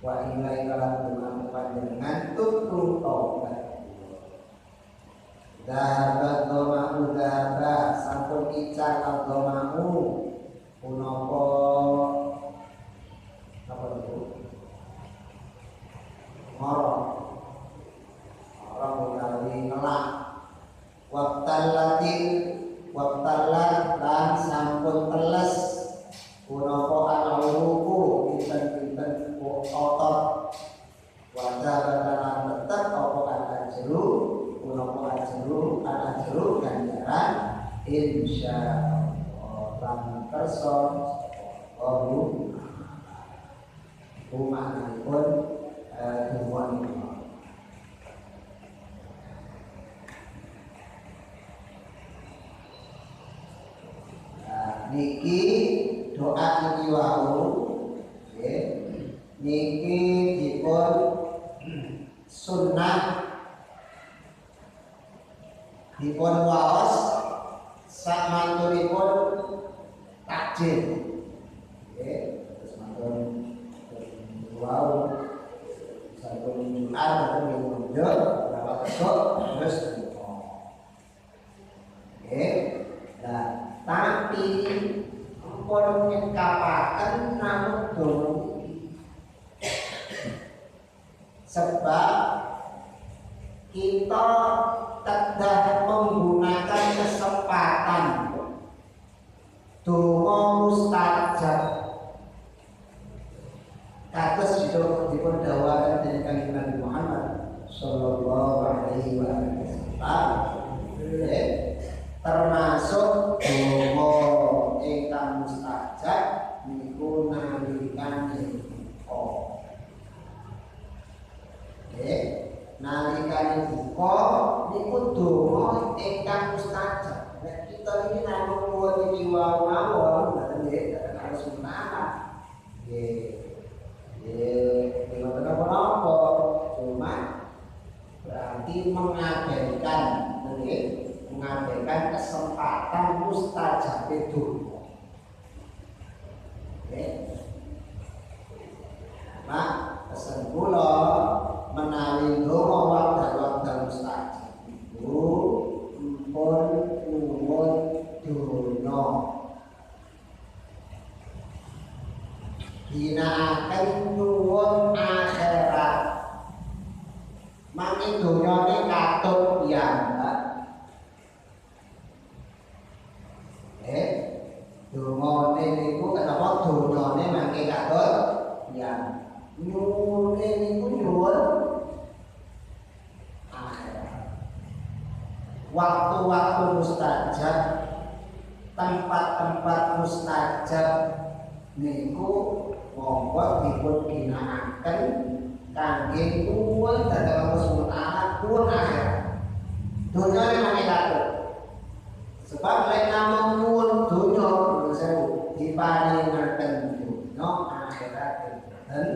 wa ilai kalan dengan panjenengan tutu tobat. Dahabat domamu dahabat sampun ical domamu punapa apa itu? Ngorok orang utawi ngelak waktalat lan sampun teles punapa ana uruku pinten-pinten otot wajah badalan tetep apa kata jeru punapa ajru ganjaran insyaallah lan kersa Allah umanipun duwon. Niki doa niki wau nggih niki dipun sunnah dipun waos samanturipun takjil nggih terus mantun wau sampun Jumat atau minggu berapa besok terus nggih. Nah tapi pun nyekapaken namun dulu sebab kita telah menggunakan kesempatan donga mustajab kados dipun dawuhaken dening Kanjeng Nabi Muhammad sallallahu alaihi wasallam termasuk donga ingkang mustajab niku nalikane buka. Nalikane buka niku donga ingkang mustajab. Nek kita iki namung nuwun iki mawon mboten nggih harus sunah. Nggih. Mboten apa-apa. Cuma berarti mengabaikan nggih mengabaikan kesempatan mustajab itu. Mak pesen kula menawi donga wekdal mustajab itu pun nuwun dunya. Ginakaken nuwun akhirat. Mangke donyane katut piyambak. Dongane niku kenapa donyane mangke katut ya nyuwune niku nyuwun akhirat. Waktu-waktu mustajab, tempat-tempat mustajab niku monggo dipun ginakaken kangge nuwun dhateng Allah Subhanahu wa taala nuwun akhirat. Donyane mangke katut. Sebab lek namung nuwun donya sewu diparingaken donya akhirat boten